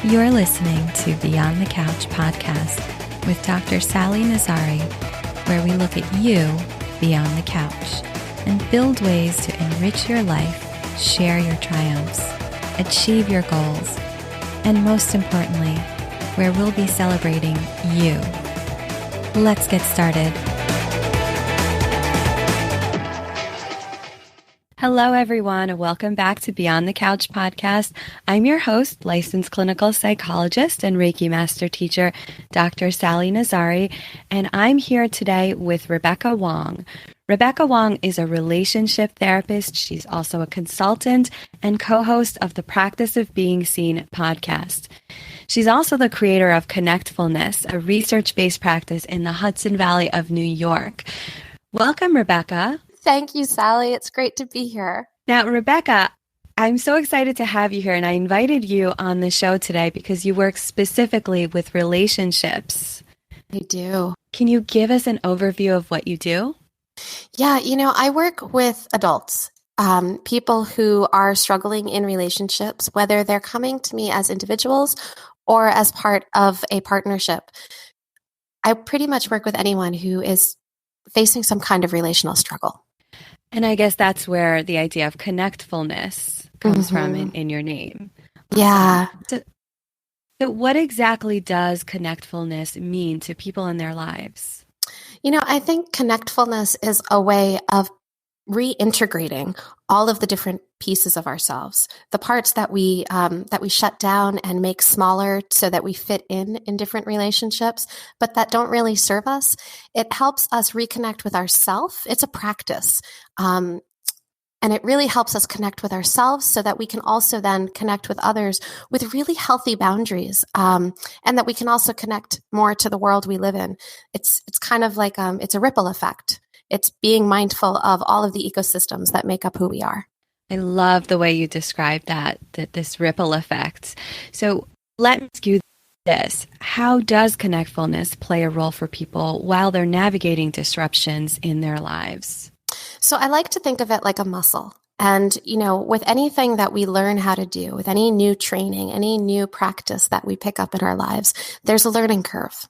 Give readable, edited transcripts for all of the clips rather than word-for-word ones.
You're listening to Beyond the Couch podcast with Dr. Sally Nazari, where we look at you beyond the couch and build ways to enrich your life, share your triumphs, achieve your goals, and most importantly, where we'll be celebrating you. Let's get started. Hello, everyone, and welcome back to Beyond the Couch podcast. I'm your host, licensed clinical psychologist and Reiki master teacher, Dr. Sally Nazari, and I'm here today with Rebecca Wong. Rebecca Wong is a relationship therapist. She's also a consultant and co-host of the Practice of Being Seen podcast. She's also the creator of Connectfulness, a research-based practice in the Hudson Valley of New York. Welcome, Rebecca. Thank you, Sally. It's great to be here. Now, Rebecca, I'm so excited to have you here, and I invited you on the show today because you work specifically with relationships. I do. Can you give us an overview of what you do? Yeah, I work with adults, people who are struggling in relationships, whether they're coming to me as individuals or as part of a partnership. I pretty much work with anyone who is facing some kind of relational struggle. And I guess that's where the idea of Connectfulness comes from in your name. Yeah. So what exactly does Connectfulness mean to people in their lives? I think Connectfulness is a way of reintegrating all of the different pieces of ourselves, the parts that we shut down and make smaller so that we fit in different relationships, but that don't really serve us. It helps us reconnect with ourselves. It's a practice. And it really helps us connect with ourselves so that we can also then connect with others with really healthy boundaries, and that we can also connect more to the world we live in. It's kind of like it's a ripple effect. It's being mindful of all of the ecosystems that make up who we are. I love the way you describe that this ripple effect. So let me ask you this. How does Connectfulness play a role for people while they're navigating disruptions in their lives? So I like to think of it like a muscle. And, with anything that we learn how to do, with any new training, any new practice that we pick up in our lives, there's a learning curve.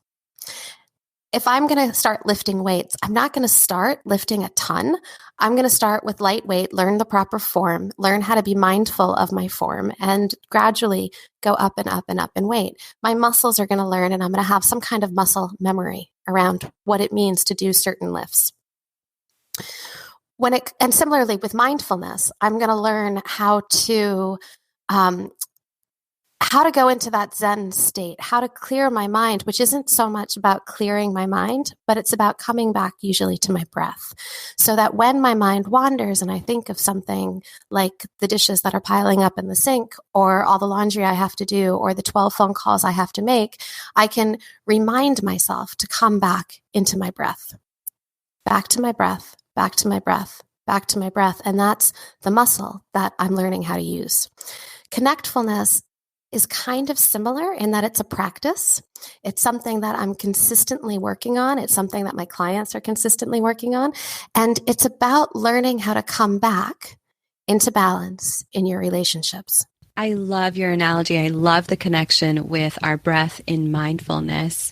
If I'm going to start lifting weights, I'm not going to start lifting a ton. I'm going to start with lightweight, learn the proper form, learn how to be mindful of my form, and gradually go up and up and up in weight. My muscles are going to learn, and I'm going to have some kind of muscle memory around what it means to do certain lifts. And similarly with mindfulness, I'm going to learn how to go into that Zen state, how to clear my mind, which isn't so much about clearing my mind, but it's about coming back usually to my breath. So that when my mind wanders and I think of something like the dishes that are piling up in the sink or all the laundry I have to do or the 12 phone calls I have to make, I can remind myself to come back into my breath, back to my breath, back to my breath, back to my breath. And that's the muscle that I'm learning how to use. Connectfulness is kind of similar in that it's a practice. It's something that I'm consistently working on. It's something that my clients are consistently working on. And it's about learning how to come back into balance in your relationships. I love your analogy. I love the connection with our breath in mindfulness.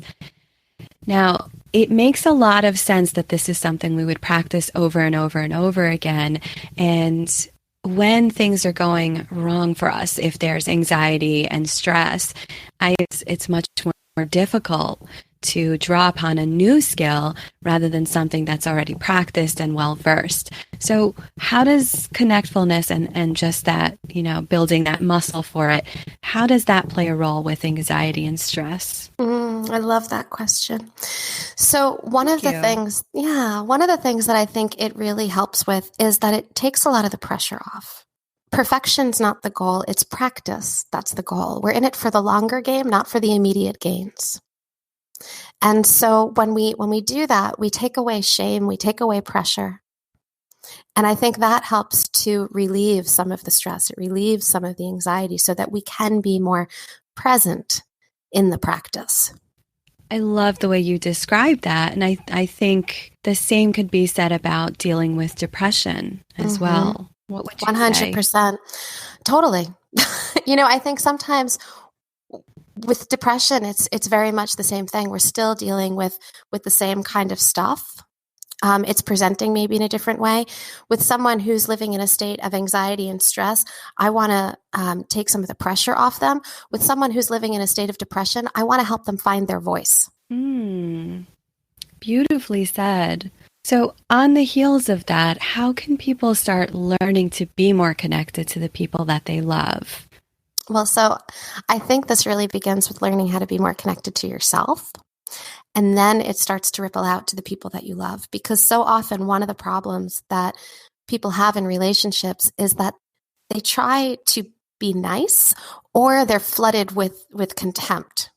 Now, it makes a lot of sense that this is something we would practice over and over and over again. And when things are going wrong for us, if there's anxiety and stress, it's much more difficult to draw upon a new skill rather than something that's already practiced and well-versed. So how does Connectfulness and just that, building that muscle for it, how does that play a role with anxiety and stress? I love that question. So one of the things that I think it really helps with is that it takes a lot of the pressure off. Perfection's not the goal. It's practice. That's the goal. We're in it for the longer game, not for the immediate gains. And so when we do that, we take away shame, we take away pressure. And I think that helps to relieve some of the stress. It relieves some of the anxiety so that we can be more present in the practice. I love the way you describe that. And I think the same could be said about dealing with depression as well. What would you 100%. say? Totally. I think sometimes With depression, it's very much the same thing. We're still dealing with the same kind of stuff. It's presenting maybe in a different way. With someone who's living in a state of anxiety and stress, I want to take some of the pressure off them. With someone who's living in a state of depression, I want to help them find their voice. Beautifully said. So on the heels of that, how can people start learning to be more connected to the people that they love? Well, so I think this really begins with learning how to be more connected to yourself. And then it starts to ripple out to the people that you love. Because so often one of the problems that people have in relationships is that they try to be nice, or they're flooded with contempt.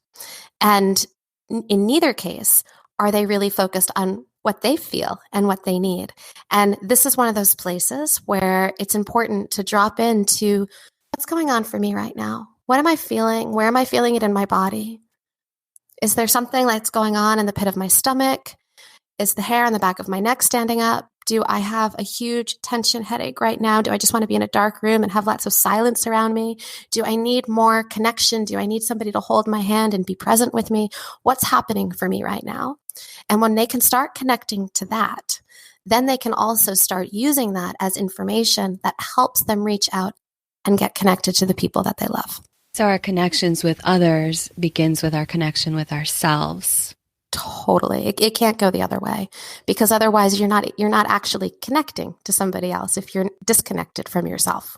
And in neither case are they really focused on what they feel and what they need. And this is one of those places where it's important to drop into what's going on for me right now. What am I feeling? Where am I feeling it in my body? Is there something that's going on in the pit of my stomach? Is the hair on the back of my neck standing up? Do I have a huge tension headache right now? Do I just want to be in a dark room and have lots of silence around me? Do I need more connection? Do I need somebody to hold my hand and be present with me? What's happening for me right now? And when they can start connecting to that, then they can also start using that as information that helps them reach out and get connected to the people that they love. So our connections with others begins with our connection with ourselves. Totally. It can't go the other way, because otherwise you're not actually connecting to somebody else if you're disconnected from yourself.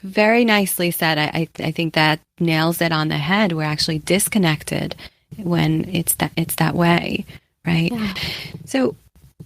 Very nicely said. I think that nails it on the head. We're actually disconnected when it's that way, right? Yeah. So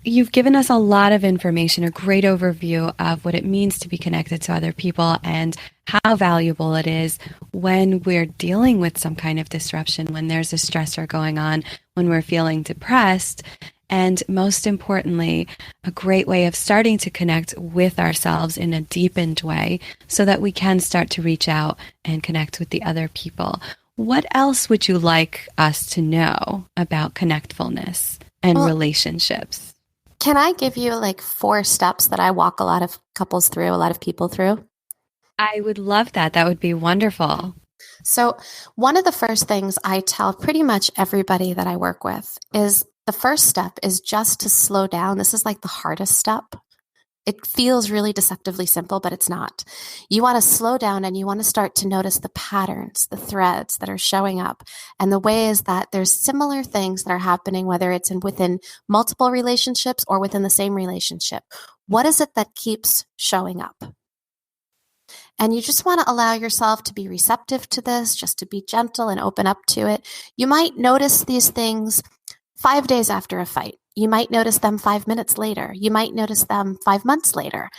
you've given us a lot of information, a great overview of what it means to be connected to other people and how valuable it is when we're dealing with some kind of disruption, when there's a stressor going on, when we're feeling depressed. And most importantly, a great way of starting to connect with ourselves in a deepened way so that we can start to reach out and connect with the other people. What else would you like us to know about connectfulness and relationships? Can I give you like 4 steps that I walk a lot of couples through, a lot of people through? I would love that. That would be wonderful. So one of the first things I tell pretty much everybody that I work with is the first step is just to slow down. This is like the hardest step. It feels really deceptively simple, but it's not. You want to slow down and you want to start to notice the patterns, the threads that are showing up, and the ways that there's similar things that are happening, whether it's within multiple relationships or within the same relationship. What is it that keeps showing up? And you just want to allow yourself to be receptive to this, just to be gentle and open up to it. You might notice these things 5 days after a fight. You might notice them 5 minutes later. You might notice them 5 months later.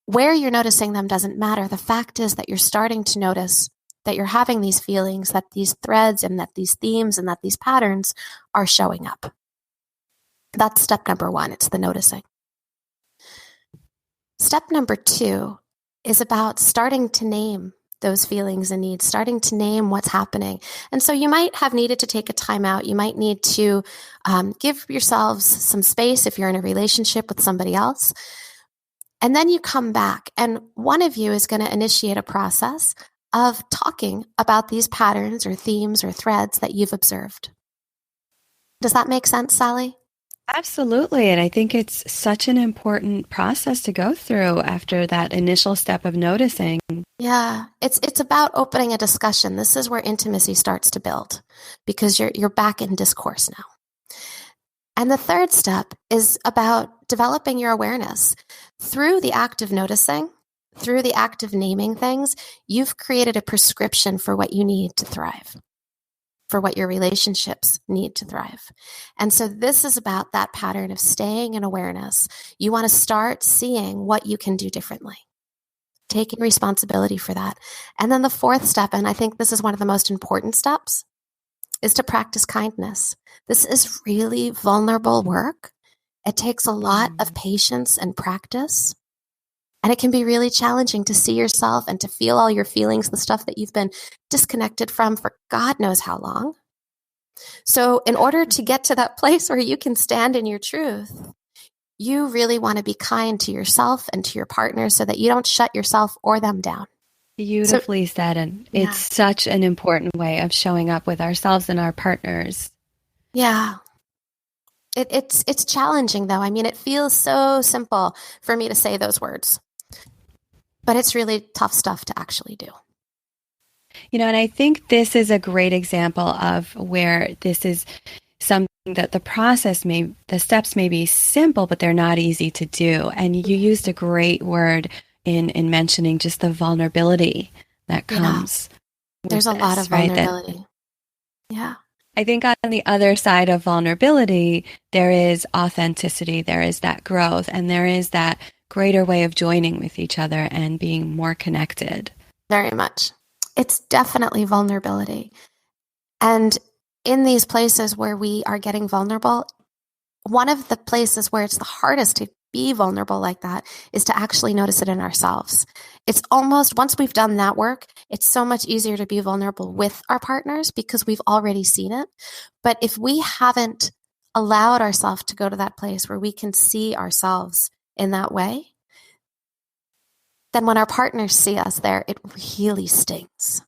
Where you're noticing them doesn't matter. The fact is that you're starting to notice that you're having these feelings, that these threads and that these themes and that these patterns are showing up. That's step number 1. It's the noticing. Step number 2 is about starting to name those feelings and needs, starting to name what's happening. And so you might have needed to take a time out. You might need to give yourselves some space if you're in a relationship with somebody else. And then you come back, and one of you is going to initiate a process of talking about these patterns or themes or threads that you've observed. Does that make sense, Sally? Absolutely. And I think it's such an important process to go through after that initial step of noticing. Yeah, it's about opening a discussion. This is where intimacy starts to build, because you're back in discourse now. And the third step is about developing your awareness. Through the act of noticing, through the act of naming things, you've created a prescription for what you need to thrive, for what your relationships need to thrive. And so this is about that pattern of staying in awareness. You want to start seeing what you can do differently, taking responsibility for that. And then the fourth step, and I think this is one of the most important steps, is to practice kindness. This is really vulnerable work. It takes a lot of patience and practice. And it can be really challenging to see yourself and to feel all your feelings, the stuff that you've been disconnected from for God knows how long. So in order to get to that place where you can stand in your truth, you really want to be kind to yourself and to your partner so that you don't shut yourself or them down. Beautifully said. And yeah. it's such an important way of showing up with ourselves and our partners. Yeah. It's challenging, though. I mean, it feels so simple for me to say those words, but it's really tough stuff to actually do. And I think this is a great example of where this is something that the steps may be simple, but they're not easy to do. And you used a great word in mentioning just the vulnerability that comes. There's a lot of vulnerability. Right? Yeah. I think on the other side of vulnerability, there is authenticity, there is that growth, and there is that greater way of joining with each other and being more connected. Very much. It's definitely vulnerability. And in these places where we are getting vulnerable, one of the places where it's the hardest to be vulnerable like that is to actually notice it in ourselves. It's almost, once we've done that work, it's so much easier to be vulnerable with our partners because we've already seen it. But if we haven't allowed ourselves to go to that place where we can see ourselves in that way, then when our partners see us there, it really stings.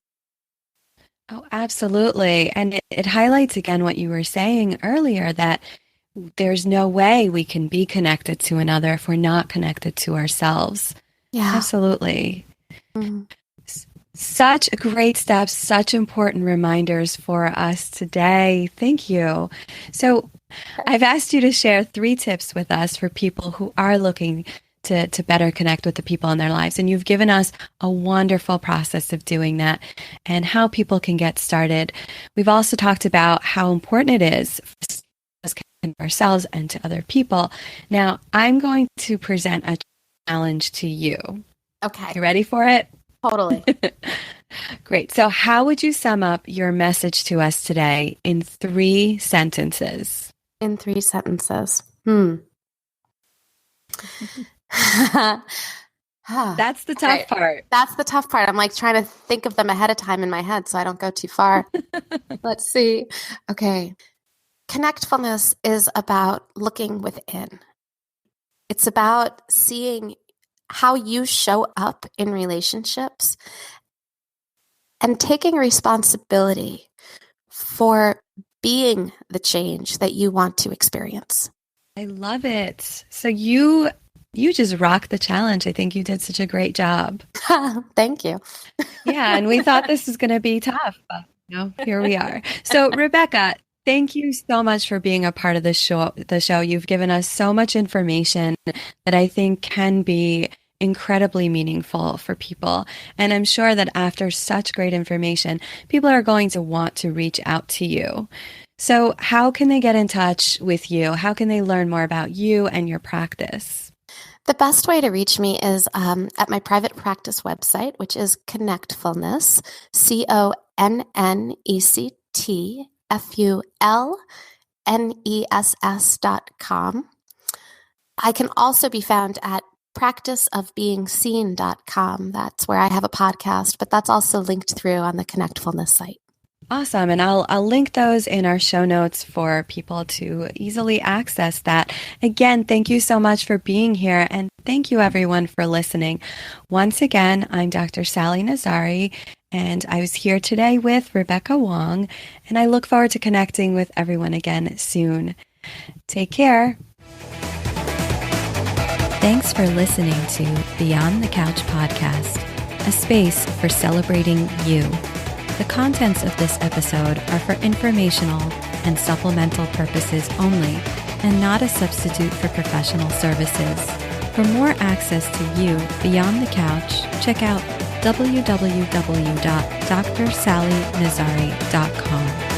Oh, absolutely. And it highlights again what you were saying earlier, that there's no way we can be connected to another if we're not connected to ourselves. Yeah. Absolutely. Mm-hmm. Such great steps, such important reminders for us today. Thank you. So I've asked you to share 3 tips with us for people who are looking to better connect with the people in their lives. And you've given us a wonderful process of doing that and how people can get started. We've also talked about how important it is for ourselves and to other people. Now, I'm going to present a challenge to you. Okay. You ready for it? Totally. Great. So how would you sum up your message to us today in 3 sentences? In 3 sentences. That's the tough part. That's the tough part. I'm like trying to think of them ahead of time in my head so I don't go too far. Let's see. Okay. Connectfulness is about looking within. It's about seeing how you show up in relationships and taking responsibility for being the change that you want to experience. I love it. So you just rocked the challenge. I think you did such a great job. Thank you. Yeah, and we thought this was going to be tough, but here we are. So Rebecca, thank you so much for being a part of the show. You've given us so much information that I think can be incredibly meaningful for people. And I'm sure that after such great information, people are going to want to reach out to you. So how can they get in touch with you? How can they learn more about you and your practice? The best way to reach me is at my private practice website, which is Connectfulness, ConnectFulness.com. I can also be found at practiceofbeingseen.com. That's where I have a podcast, but that's also linked through on the Connectfulness site. Awesome. And I'll link those in our show notes for people to easily access that. Again, thank you so much for being here. And thank you everyone for listening. Once again, I'm Dr. Sally Nazari, and I was here today with Rebecca Wong, and I look forward to connecting with everyone again soon. Take care. Thanks for listening to Beyond the Couch podcast, a space for celebrating you. The contents of this episode are for informational and supplemental purposes only, and not a substitute for professional services. For more access to you beyond the couch, check out www.drsallynazari.com.